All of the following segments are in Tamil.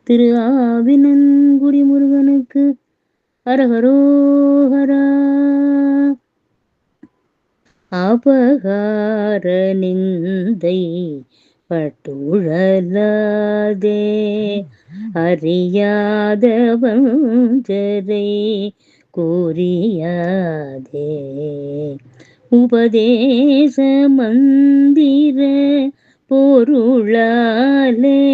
திரு ஆவினன்குடி முருகனுக்கு அரஹரோஹரா. அபகார நிந்தை பட்டுழலாதே அறியாத வஞ்சரை கூறியாதே உபதேச மந்திர பொருளாலே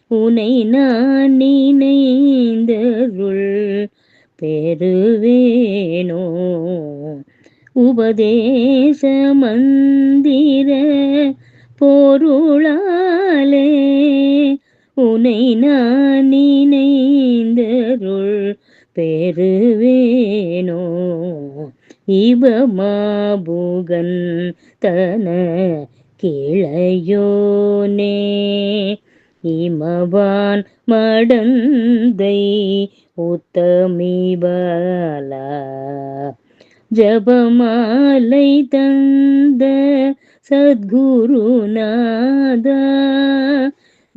உனை நான் நினைந்தருள் பெறுவேனோ. உபதேச மந்திர பொருளாலே உனை நான் நினைந்தருள் பெறுவேனோ. இவமாபுகன் தன கிளையோனே இமவான் மடந்தை உத்தமிபாலா ஜபமாலை தந்த சத்குருநாதா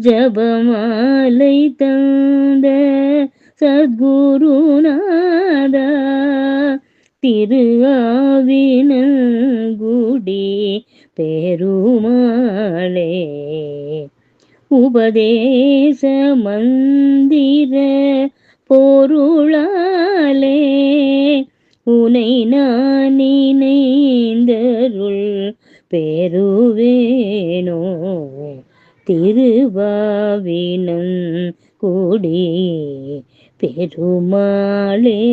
ஜபமாலை தந்த சத்குருநாதா திரு ஆவினன்குடி பெருமாளே உபதேச மந்திர பொருளாலே உனை நான் நினைந்தருள் பெறுவேனோ. திருவாவினன்குடி பெருமாளே.